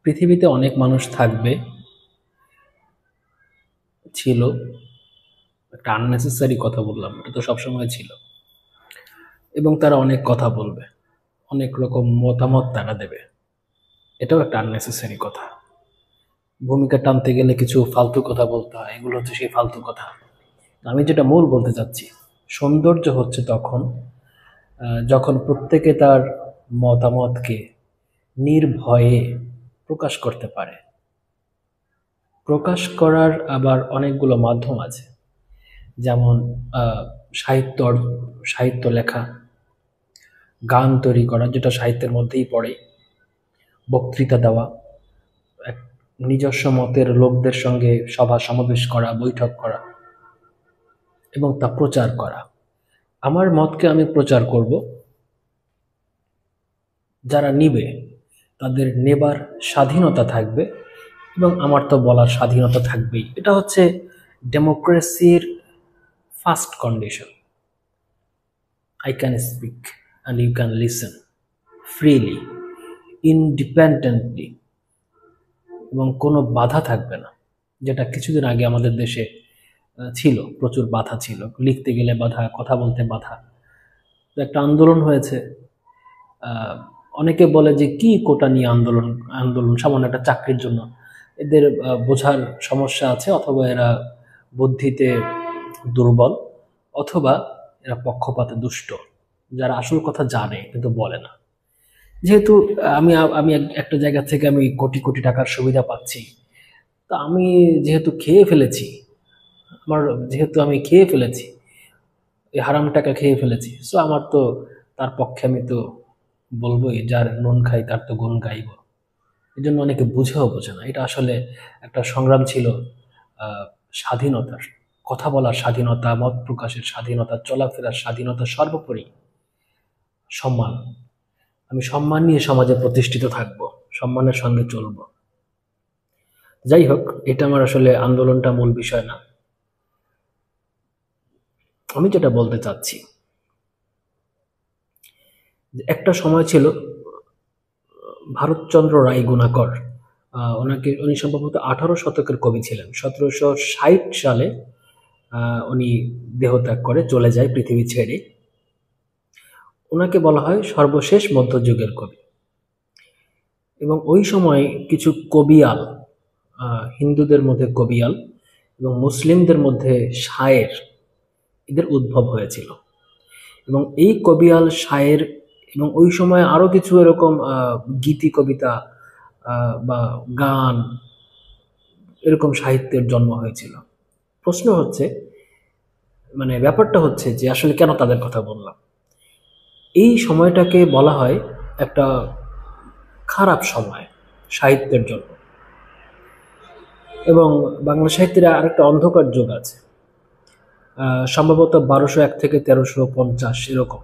পৃথিবীতে অনেক মানুষ থাকবে, ছিল। একটা আননেসেসারি কথা বললাম, এটা তো সবসময় ছিল। এবং তারা অনেক কথা বলবে, অনেক রকম মতামত তারা দেবে, এটাও একটা আননেসেসারি কথা। ভূমিকা টানতে গেলে কিছু ফালতু কথা বলতে হয়, এগুলো হচ্ছে সেই ফালতু কথা। আমি যেটা মূল বলতে চাচ্ছি, সৌন্দর্য হচ্ছে তখন যখন প্রত্যেকে তার মতামতকে নির্ভয়ে প্রকাশ করতে পারে। প্রকাশ করার আবার অনেকগুলো মাধ্যম আছে, যেমন আহ, সাহিত্য সাহিত্য লেখা, গান তৈরি করা, যেটা সাহিত্যের মধ্যেই পড়ে, বক্তৃতা দেওয়া, এক নিজস্ব মতের লোকদের সঙ্গে সভা সমাবেশ করা, বৈঠক করা এবং তা প্রচার করা। আমার মতকে আমি প্রচার করব, যারা নিবে তাদের নেবার স্বাধীনতা থাকবে এবং আমার তো বলার স্বাধীনতা থাকবেই। এটা হচ্ছে ডেমোক্রেসির first condition. I can speak and you can listen freely, independently, এবং কোনো বাধা থাকবে না, যেটা কিছুদিন আগে আমাদের দেশে ছিল। প্রচুর বাধা ছিল, লিখতে গেলে বাধা, কথা বলতে বাধা। তো একটা আন্দোলন হয়েছে। আহ, অনেকে বলে যে কি কোটা নিয়ে আন্দোলন, আন্দোলন সামান্য একটা চাকরির জন্য। এদের বোঝার সমস্যা আছে, অথবা এরা বুদ্ধিতে দুর্বল, অথবা এরা পক্ষপাতে দুষ্ট, যারা আসল কথা জানে কিন্তু বলে না। যেহেতু আমি আমি একটা জায়গা থেকে আমি কোটি কোটি টাকার সুবিধা পাচ্ছি, তা আমি যেহেতু খেয়ে ফেলেছি, আমার যেহেতু আমি খেয়ে ফেলেছি, এই হারাম টাকা খেয়ে ফেলেছি, সো আমার তো তার পক্ষে আমি তো বলবোই, যার নুন খাই তার তো গুণ গাইব। এই জন্য অনেকে বুঝেও বোঝে না। এটা আসলে একটা সংগ্রাম ছিল স্বাধীনতার, কথা বলার স্বাধীনতা, মত প্রকাশের স্বাধীনতা, চলাফেরার স্বাধীনতা, সর্বোপরি সম্মান। আমি সম্মান নিয়ে সমাজে প্রতিষ্ঠিত থাকব, সম্মানের সঙ্গে চলব। যাই হোক, এটা আমার আসলে আন্দোলনটা মূল বিষয় না। আমি যেটা বলতে চাচ্ছি, একটা সময় ছিল ভারতচন্দ্র রায় গুণাকর, উনি সম্ভবত 18 শতকের কবি ছিলেন। 1760 সালে উনি দেহত্যাগ করে চলে যায় পৃথিবী ছেড়ে। ওনাকে বলা হয় সর্বশেষ মধ্যযুগের কবি। এবং ওই সময় কিছু কবিয়াল, হিন্দুদের মধ্যে কবিয়াল এবং মুসলিমদের মধ্যে শায়ের, এদের উদ্ভব হয়েছিল। এবং এই কবিয়াল, শায়ের এবং ওই সময় আরো কিছু এরকম গীতি কবিতা বা গান, এরকম সাহিত্যের জন্ম হয়েছিল। প্রশ্ন হচ্ছে, মানে ব্যাপারটা হচ্ছে যে আসলে কেন তাদের কথা বললাম। এই সময়টাকে বলা হয় একটা খারাপ সময় সাহিত্যের জন্য। এবং বাংলা সাহিত্যের আরেকটা অন্ধকার যুগ আছে, সম্ভবত 1201 থেকে 1350 এরকম।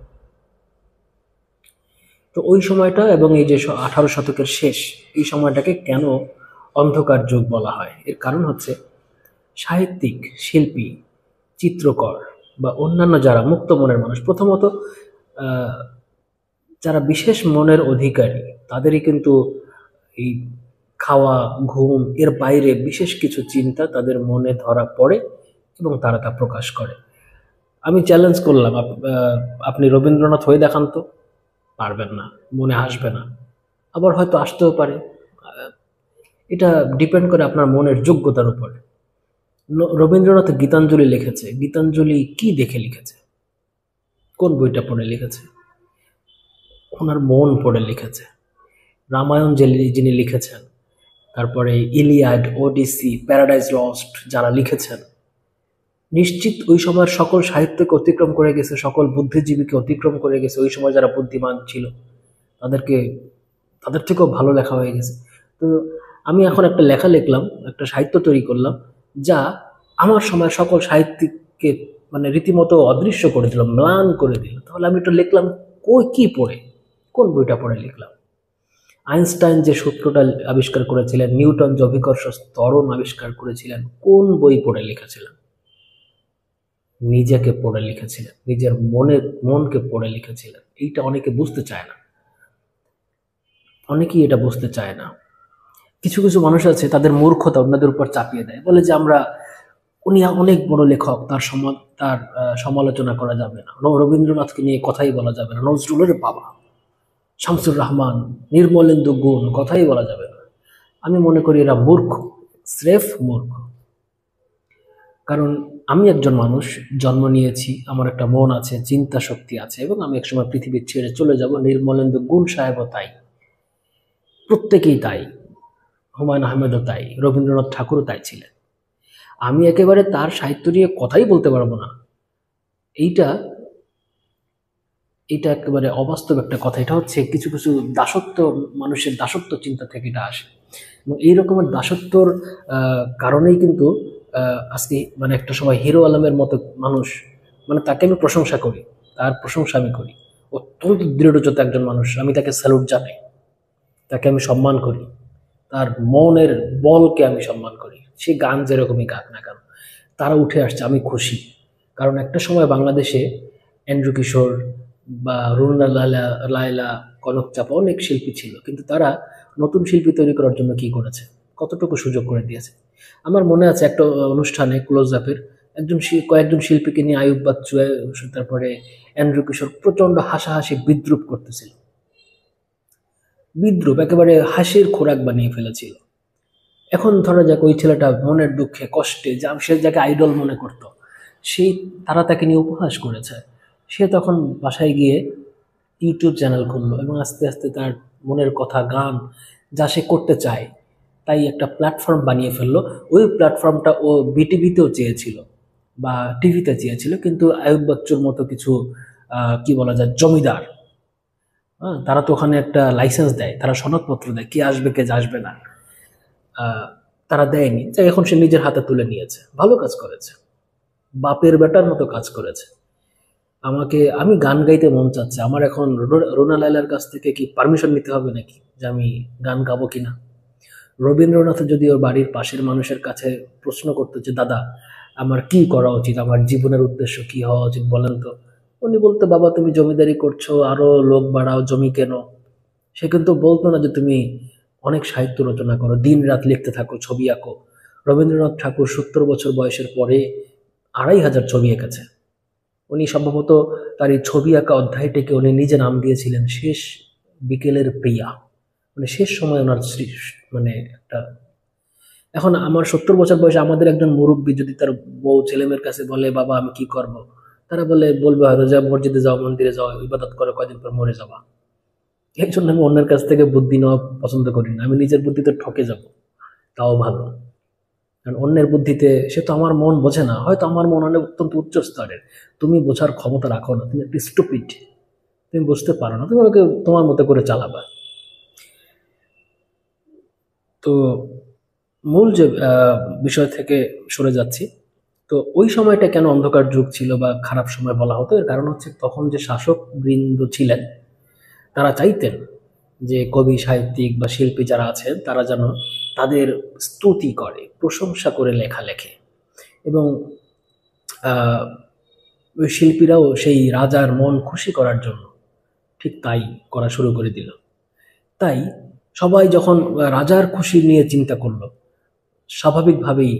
তো ওই সময়টা এবং এই যে 18 শতকের শেষ, এই সময়টাকে কেন অন্ধকার যুগ বলা হয়, এর কারণ হচ্ছে সাহিত্যিক, শিল্পী, চিত্রকর বা অন্যান্য যারা মুক্ত মনের মানুষ, প্রথমত যারা বিশেষ মনের অধিকারী, তাদেরই কিন্তু এই খাওয়া, ঘুম এর বাইরে বিশেষ কিছু চিন্তা তাদের মনে ধরা পড়ে এবং তারা তা প্রকাশ করে। আমি চ্যালেঞ্জ করলাম, আপনি রবীন্দ্রনাথ হয়ে দেখান তো। পারবেন না, মনে আসবে না, আবার হয়তো আসতেও পারে। এটা ডিপেন্ড করে আপনার মনের যোগ্যতার উপরে। রবীন্দ্রনাথ গীতাঞ্জলি লিখেছে, গীতাঞ্জলি কি দেখে লিখেছে? কোন বইটা পড়ে লিখেছে? ওনার মন পড়ে লিখেছে। রামায়ণ যিনি লিখেছেন, তারপরে ইলিয়াড, ওডিসি, প্যারাডাইজ লস্ট যারা লিখেছেন, নিশ্চিত ওই সময়ের সকল সাহিত্যকে অতিক্রম করে গেছে, সকল বুদ্ধিজীবীকে অতিক্রম করে গেছে। ওই সময় যারা বুদ্ধিমান ছিল তাদের থেকেও ভালো লেখা হয়ে গেছে। তো আমি এখন একটা লেখা লিখলাম, একটা সাহিত্য তৈরি করলাম, যা আমার সময় সকল সাহিত্যিককে মানে রীতিমতো অদৃশ্য করে দিল, ম্লান করে দিল। তাহলে আমি এটা লিখলাম কি পড়ে, কোন বইটা পড়ে লিখলাম? আইনস্টাইন যে সূত্রটা আবিষ্কার করেছিলেন, নিউটন যে অভিকর্ষ ত্বরণ আবিষ্কার করেছিলেন, কোন বই পড়ে লিখেছিলেন? নিজেকে পড়ে লিখেছিলেন, নিজের মনকে পড়ে লিখেছিলেন। এইটা অনেকে বুঝতে চায় না, অনেকেই এটা বুঝতে চায় না। কিছু কিছু মানুষ আছে তাদের মূর্খতা অন্যদের উপর চাপিয়ে দেয়, বলে যে উনি অনেক বড় লেখক, তার সমালোচনা করা যাবে না, রবীন্দ্রনাথকে নিয়ে কথাই বলা যাবে না, নজরুলের বাবা শামসুর রহমান, নির্মলেন্দু গুণ কথাই বলা যাবে না। আমি মনে করি এরা মূর্খ, স্রেফ মূর্খ। কারণ আমি একজন মানুষ, জন্ম নিয়েছি, আমার একটা মন আছে, চিন্তা শক্তি আছে, এবং আমি একসময় পৃথিবী ছেড়ে চলে যাব। নির্মলেন্দু গুণ সাহেবও তাই, প্রত্যেকেই তাই, হুমায়ুন আহমেদও তাই, রবীন্দ্রনাথ ঠাকুরও তাই ছিলেন। আমি একেবারে তার সাহিত্য নিয়ে কথাই বলতে পারবো না, এইটা এটা একেবারে অবাস্তব একটা কথা। এটা হচ্ছে কিছু কিছু দাসত্ব, মানুষের দাসত্ব চিন্তা থেকে এটা আসে, এবং এই রকমের দাসত্বর কারণেই কিন্তু আজকে মানে একটা সময় হিরো আলমের মতো মানুষ, মানে তাকে আমি প্রশংসা করি, তার প্রশংসা আমি করি, অত্যন্ত দৃঢ়চেতা একজন মানুষ, আমি তাকে স্যালুট জানাই, তাকে আমি সম্মান করি, তার মনের বলকে আমি সম্মান করি। সে গান যেরকমই গাক না কেন, তারা উঠে আসছে, আমি খুশি। কারণ একটা সময় বাংলাদেশে এন্ড্রু কিশোর বা রুনা লায়লা, লায়লা, কনক চাপা অনেক শিল্পী ছিল, কিন্তু তারা নতুন শিল্পী তৈরি করার জন্য কি করেছে, কতটুকু সুযোগ করে দিয়েছে। আমার মনে আছে একটা অনুষ্ঠানে ক্লোজ আপের কয়েকজন শিল্পীকে নিয়ে আয়ুব বাচ্চু, তারপরে এন্ড্রু কিশোর প্রচন্ড হাসাহাসি বিদ্রুপ করতেছিল, বিদ্রুপ একেবারে হাসির খোরাক বানিয়ে ফেলেছিল। এখন ধরা যাক ওই ছেলেটা মনের দুঃখে কষ্টে, যা সে যাকে আইডল মনে করত, তারা তাকে নিয়ে উপহাস করেছে। সে তখন বাসায় গিয়ে ইউটিউব চ্যানেল খুললো এবং আস্তে আস্তে তার মনের কথা, গান, যা সে করতে চায়, তাই একটা প্ল্যাটফর্ম বানিয়ে ফেললো। ওই প্ল্যাটফর্মটা ও বিটিভিতেও চেয়েছিল বা টিভিতে চেয়েছিল, কিন্তু আয়ুব বাচ্চুর মতো কিছু কি বলা যায় জমিদার, হ্যাঁ, তারা তো ওখানে একটা লাইসেন্স দেয়, তারা সনদপত্র দেয়, কে আসবে কে আসবে না, তারা দেয়নি। তাই এখন সে নিজের হাতে তুলে নিয়েছে, ভালো কাজ করেছে, বাপের বেটার মতো কাজ করেছে। আমি গান গাইতে মন চাচ্ছে আমার, এখন রুনা লায়লার কাছ থেকে কি পারমিশন নিতে হবে নাকি যে আমি গান গাবো কিনা? রবীন্দ্রনাথ যদি ওর বাড়ির পাশের মানুষের কাছে প্রশ্ন করতো যে দাদা আমার কি করা উচিত, আমার জীবনের উদ্দেশ্য কি হওয়া উচিত বলেন তো, উনি বলতো বাবা তুমি জমিদারি করছো, আরো লোক বাড়াও, জমি কেন। সে কিন্তু বলতো না যে তুমি অনেক সাহিত্য রচনা করো, দিন রাত লিখতে থাকো, ছবি আঁকো। রবীন্দ্রনাথ ঠাকুর 70 বছর বয়সের পরে 2,500 ছবি এঁকেছে। উনি সম্ভবত তার এই ছবি আঁকা অধ্যায়টিকে উনি নিজে নাম দিয়েছিলেন শেষ বিকেলের প্রিয়া, মানে শেষ সময় ওনার মানে একটা। এখন আমার 70 বছর বয়সে আমাদের একজন মুরব্বী যদি তার বউ ছেলেমেয়ের কাছে বলে বাবা আমি কি করব, তারা বলবে হয়তো যা মসজিদে যাও, মন্দিরে যাও, ইবাদত করো, কয়দিন পর মরে যাবা। এই জন্য আমি অন্যের কাছ থেকে বুদ্ধি নেওয়া পছন্দ করি না, আমি নিজের বুদ্ধিতে ঠকে যাব, তাও ভালো। কারণ অন্যের বুদ্ধিতে সে তো আমার মন বোঝে না, হয়তো আমার মন অনেক অত্যন্ত উচ্চ স্তরের, তুমি বোঝার ক্ষমতা রাখো না, তুমি একটি স্টুপিড, তুমি বুঝতে পারো না, তুমি আমাকে তোমার মতো করে চালাবা। তো মূল যে বিষয় থেকে সরে যাচ্ছি, তো ওই সময়টা কেন অন্ধকার যুগ ছিল বা খারাপ সময় বলা হতো, এর কারণ হচ্ছে তখন যে শাসক বৃন্দ ছিলেন তারা চাইতেন যে কবি সাহিত্যিক বা শিল্পী যারা আছেন তারা যেন তাদের স্তুতি করে, প্রশংসা করে লেখা লেখে, এবং ওই শিল্পীরাও সেই রাজার মন খুশি করার জন্য ঠিক তাই করা শুরু করে দিল। তাই সবাই যখন রাজার খুশি নিয়ে চিন্তা করলো, স্বাভাবিকভাবেই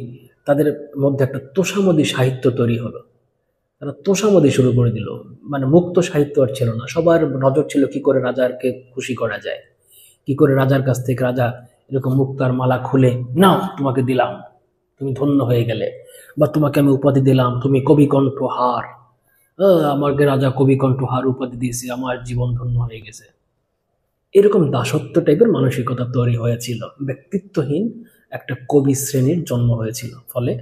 তাদের মধ্যে একটা তোষামোদী সাহিত্য তৈরি হলো, তারা তোষামোদী শুরু করে দিল। মানে মুক্ত সাহিত্য আর ছিল না, সবার নজর ছিল কি করে রাজাকে খুশি করা যায়, কি করে রাজার কাছ থেকে রাজা এরকম মুক্তার মালা খুলে নাও তোমাকে দিলাম, তুমি ধন্য হয়ে গেলে, বা তোমাকে আমি উপাধি দিলাম, তুমি কবি কণ্ঠহার, আমাকে রাজা কবি কণ্ঠহার উপাধি দিয়েছে, আমার জীবন ধন্য হয়ে গেছে। এরকম দাসত্ব টাইপের মানসিকতা তৈরি হয়েছিল, ব্যক্তিত্বহীন একটা কবি শ্রেণীর জন্ম হয়েছিল, ফলে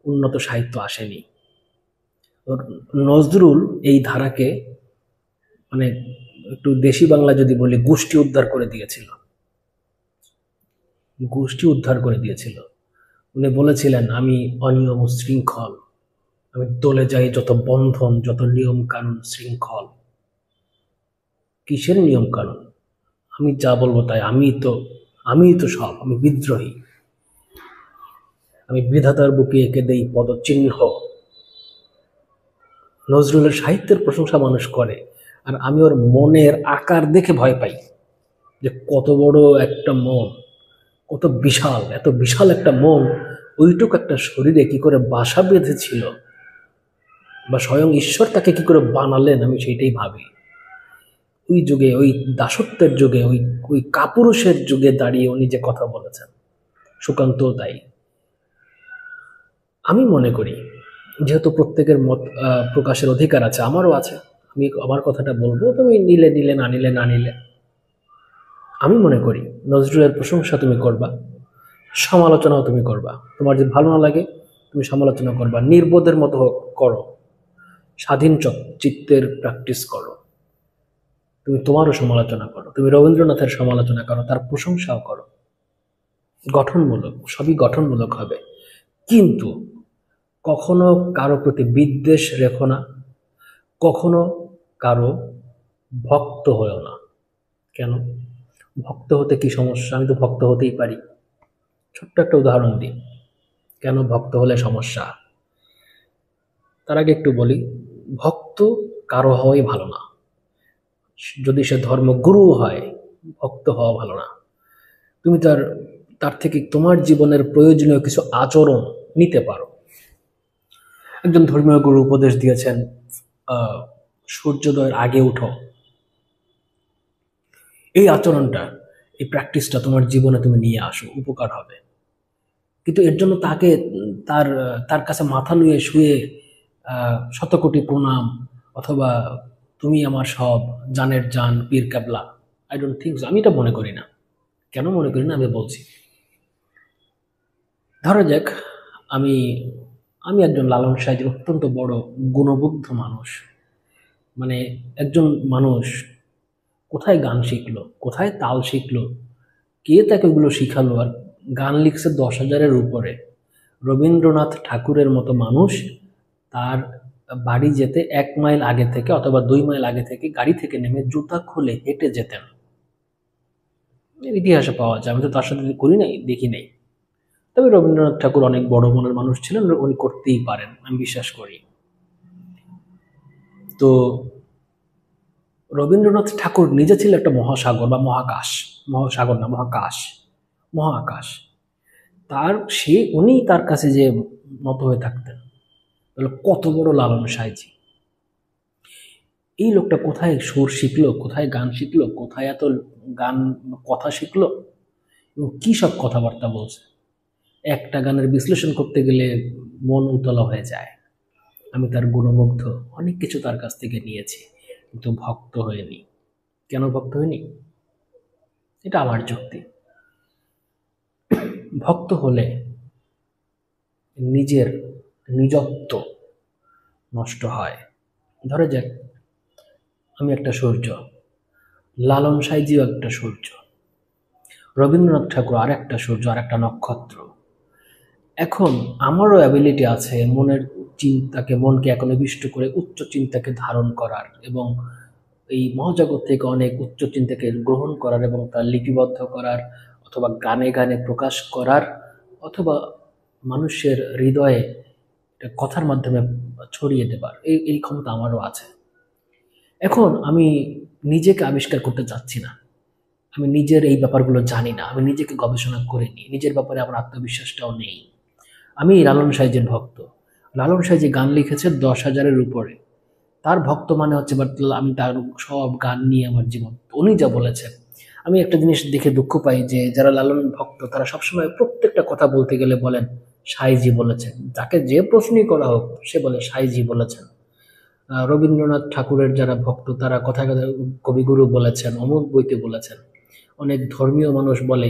উন্নত সাহিত্য আসেনি। নজরুল এই ধারাকে মানে একটু দেশি বাংলা যদি বলি গোষ্ঠী উদ্ধার করে দিয়েছিল, গোষ্ঠী উদ্ধার করে দিয়েছিল। উনি বলেছিলেন আমি অনিয়ম শৃঙ্খল, আমি দলে যাই যত বন্ধন, যত নিয়ম কানুন শৃঙ্খল। কিসের নিয়ম কানুন, আমি যা বলবো তাই, আমি তো সব, আমি বিদ্রোহী, আমি বিধাতার বুকে এঁকে দেই পদচিহ্ন। নজরুলের সাহিত্যের প্রশংসা মানুষ করে, আর আমি ওর মনের আকার দেখে ভয় পাই, যে কত বড় একটা মন, কত বিশাল, এত বিশাল একটা মন ওইটুকু একটা শরীরে কি করে বাসা বেঁধেছিল, বা স্বয়ং ঈশ্বর তাকে কি করে বানালেন, আমি সেইটাই ভাবি। ওই যুগে, ওই দাসত্বের যুগে, ওই ওই কাপুরুষের যুগে দাঁড়িয়ে উনি যে কথা বলেছেন, সুকান্ত তাই। আমি মনে করি যেহেতু প্রত্যেকের মত প্রকাশের অধিকার আছে, আমারও আছে, আমি আমার কথাটা বলবো, তুমি নিলে নিলে, না নিলে না নিলে। আমি মনে করি নজরুলের প্রশংসা তুমি করবা, সমালোচনাও তুমি করবা। তোমার যদি ভালো না লাগে তুমি সমালোচনা করবা, নির্বোধের মতো করো, স্বাধীন চিত্তের প্র্যাকটিস করো। তুমি তোমারও সমালোচনা করো, তুমি রবীন্দ্রনাথের সমালোচনা করো, তার প্রশংসাও করো, গঠনমূলক, সবই গঠনমূলক হবে। কিন্তু কখনো কারো প্রতি বিদ্বেষ রেখো না, কখনো কারো ভক্ত হয়েও না। কেন? ভক্ত হতে কি সমস্যা? আমি তো ভক্ত হতেই পারি। ছোট্ট একটা উদাহরণ দিই, কেন ভক্ত হলে সমস্যা। তার আগে একটু বলি, ভক্ত কারো হওয়াই ভালো না। যদি সে ধর্মগুরু হয়, ভক্ত হওয়া ভালো না। তুমি তার থেকে তোমার জীবনের প্রয়োজনীয় কিছু আচরণ নিতে পারো। একজন ধর্মীয় গুরু উপদেশ দিয়েছেন, সূর্যোদয়ের আগে উঠো। এই আচরণটা, এই প্র্যাকটিসটা তোমার জীবনে তুমি নিয়ে আসো, উপকার হবে। কিন্তু এর জন্য তাকে তার তার কাছে মাথা নুয়ে শুয়ে শতকোটি প্রণাম, অথবা তুমি আমার সব, জানের জান, পীর কেবলা, আই ডোন্ট থিঙ্ক, আমি এটা মনে করি না। কেন মনে করি না আমি বলছি। ধরা যাক আমি আমি একজন লালন সাহেবের অত্যন্ত বড় গুণবুদ্ধ মানুষ। মানে একজন মানুষ কোথায় গান শিখলো, কোথায় তাল শিখলো, কে তাকে ওগুলো শিখালো, আর গান লিখছে 10,000-এর উপরে। রবীন্দ্রনাথ ঠাকুরের মতো মানুষ তার বাড়ি যেতে 1 মাইল আগে থেকে অথবা 2 মাইল আগে থেকে গাড়ি থেকে নেমে জুতা খুলে হেঁটে যেতেন। ইতিহাসে পাওয়া যায়, আমি তো তার সাথে করি নাই, দেখি নাই। তবে রবীন্দ্রনাথ ঠাকুর অনেক বড় মনের মানুষ ছিলেন, উনি করতেই পারেন, আমি বিশ্বাস করি। তো রবীন্দ্রনাথ ঠাকুর নিজে ছিল একটা মহাসাগর বা মহাকাশ, মহাসাগর না, মহাকাশ, মহাকাশ। উনি তার কাছে যে নত হয়ে থাকতেন, কত বড় লালন সাঁইজি। এই লোকটা কোথায় সুর শিখলো, কোথায় গান শিখলো, কোথায় এত গান কথা শিখলো, এবং কি সব কথাবার্তা বলছে। একটা গানের বিশ্লেষণ করতে গেলে মন উতলা হয়ে যায়। আমি তার গুণমুগ্ধ, অনেক কিছু তার কাছ থেকে নিয়েছি, কিন্তু ভক্ত হয়নি। কেন ভক্ত হয়নি? এটা আমার যুক্তি। ভক্ত হলে নিজের নিজত্ব নষ্ট হয়। ধরে যাক আমি একটা সূর্য, লালন সাঁইজিও একটা সূর্য, রবীন্দ্রনাথ ঠাকুর আর একটা সূর্য, আর একটা নক্ষত্র। এখন আমারও অ্যাবিলিটি আছে মনকে একনিবিষ্ট করে উচ্চ চিন্তাকে ধারণ করার, এবং এই মহাজগৎ থেকে অনেক উচ্চ চিন্তাকে গ্রহণ করার, এবং তা লিপিবদ্ধ করার, অথবা গানে গানে প্রকাশ করার, অথবা মানুষের হৃদয়ে কথার মাধ্যমে ছড়িয়ে দেবার এই ক্ষমতা আমারও আছে। এখন আমি নিজেকে আবিষ্কার করতে চাচ্ছি না, আমি নিজের এই ব্যাপারগুলো জানি না, আমি নিজেকে গবেষণা করিনি, নিজের ব্যাপারে আমার আত্মবিশ্বাসটাও নেই। আমি লালন সাঁইজির ভক্ত। লালন সাঁইজি গান লিখেছে 10,000-এর উপরে। তার ভক্ত মানে হচ্ছে, বাট আমি তার সব গান নিয়ে আমার জীবন, উনি যা বলেছেন। আমি একটা জিনিস দেখে দুঃখ পাই যে যারা লালন ভক্ত তারা সবসময় প্রত্যেকটা কথা বলতে গেলে বলেন সাঁইজি বলেছেন, তাকে যে প্রশ্নই করা হোক সে বলে সাঁইজি বলেছেন। রবীন্দ্রনাথ ঠাকুরের যারা ভক্ত তারা কথায় কথায় কবিগুরু বলেছেন, অমুক বইতে বলেছেন। অনেক ধর্মীয় মানুষ বলে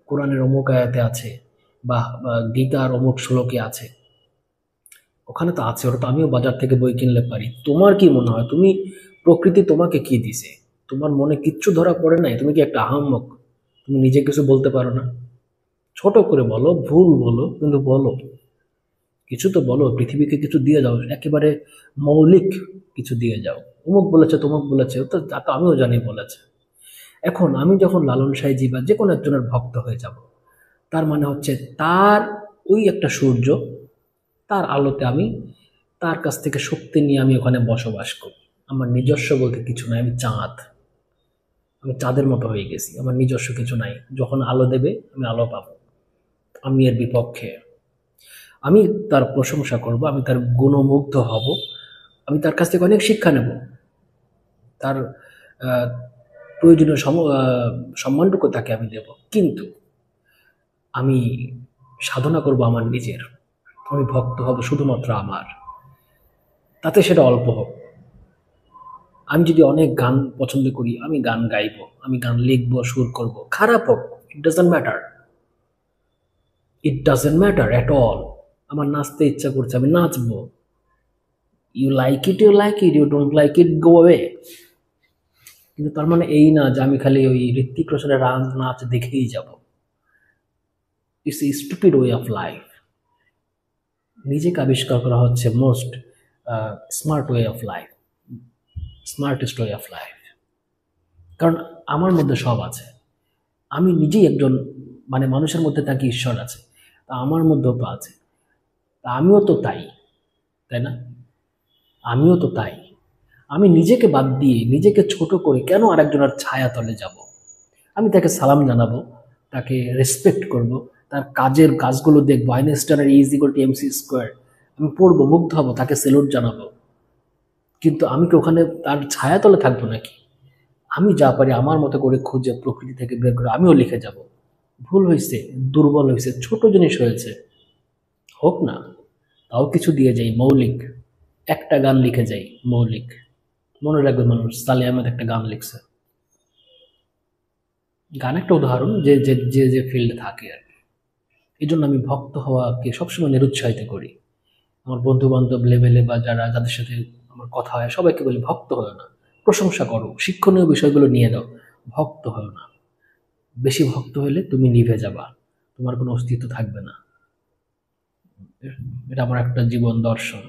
কোরআনের অমুক আয়াতে আছে, বা গীতার অমুক শ্লোকে আছে। ওখানে তো আছে, ওটা তো আমিও বাজার থেকে বই কিনলে পারি। তোমার কি মনে হয়, তুমি প্রকৃতি তোমাকে কি দিছে? তোমার মনে কিচ্ছু ধরা পড়ে নাই? তুমি কি একটা আহাম্মক? তুমি নিজে কিছু বলতে পারো না? ছোট করে বলো, ভুল বলো, কিন্তু বলো, কিছু তো বলো, পৃথিবীকে কিছু দিয়ে যাও, একেবারে মৌলিক কিছু দিয়ে যাও। অমুক বলেছে, তমুক বলেছে, তো তা তো আমিও জানি বলেছে। এখন আমি যখন লালন সাঁইজি বা যে কোনো একজনের ভক্ত হয়ে যাব, তার মানে হচ্ছে তার ওই একটা সূর্য, তার আলোতে আমি তার কাছ থেকে শক্তি নিয়ে আমি ওখানে বসবাস করি। আমার নিজস্ব বলতে কিছু নয়, আমি চাঁদ। আমি চাঁদের মতো হয়ে গেছি, আমার নিজস্ব কিছু নাই। যখন আলো দেবে আমি আলো পাবো। আমি এর বিপক্ষে। আমি তার প্রশংসা করব, আমি তার গুণমুগ্ধ হব, আমি তার কাছ থেকে অনেক শিক্ষা নেব, তার আহ, প্রয়োজনীয় সম্মানটুকু তাকে আমি দেব। কিন্তু আমি সাধনা করব আমার নিজের, আমি ভক্ত হব শুধুমাত্র আমার, তাতে সেটা অল্প হোক। আমি যদি অনেক গান পছন্দ করি, আমি গান গাইবো, আমি গান লিখবো, সুর করব, খারাপ হোক, it doesn't matter, it doesn't matter at all. আমার নাচতে ইচ্ছা করছে, আমি নাচবো। You like it, you like it, you don't like it, go away. কিন্তু তার মানে এই না যে আমি খালি ওই ঋত্বিক রোশনের নাচ দেখেই যাব। It's a stupid way of life. নিজেকে আবিষ্কার করা হচ্ছে most smart way of life, smartest way of life. কারণ আমার মধ্যে সব আছে, আমি নিজেই একজন, মানে মানুষের মধ্যে নাকি ঈশ্বর আছে, তা আমার মধ্যেও তো আছে, তা আমিও তো তাই, তাই না? আমিও তো তাই। আমি নিজেকে বাদ দিয়ে, নিজেকে ছোট করে কেন আরেকজনের ছায়া তলে যাব? আমি তাকে সালাম জানাবো, তাকে রেসপেক্ট করব, তার কাজগুলো দেখবো, আইনস্টাইনের E=mc², আমি পড়বো, মুগ্ধ হব, তাকে সেলুট জানাবো। কিন্তু আমি কি ওখানে তার ছায়া তলে থাকবো নাকি? আমি যা পারি আমার মতো করে খুঁজে প্রকৃতি থেকে বের করে আমিও লিখে যাব। ভুল হয়েছে, দুর্বল হয়েছে, ছোট জিনিস হয়েছে, হোক না, তাও কিছু দিয়ে যাই মৌলিক। একটা গান লিখে যাই মৌলিক। মনে রাখবে মানুষ, সালে আহমেদ একটা গান লিখছে। গান একটা উদাহরণ, যে যে যে যে ফিল্ডে থাকে আর কি। এই জন্য আমি ভক্ত হওয়াকে সবসময় নিরুৎসাহিত করি। আমার বন্ধু বান্ধব লেভেলে বা যাদের সাথে আমার কথা হয় সবাইকে বলি, ভক্ত হও না, প্রশংসা করো, শিক্ষণীয় বিষয়গুলো নিয়ে নাও, ভক্ত হও না। বেশি ভক্ত হলে তুমি নিভে যাবা, তোমার কোনো অস্তিত্ব থাকবে না। এটা আমার একটা জীবন দর্শন।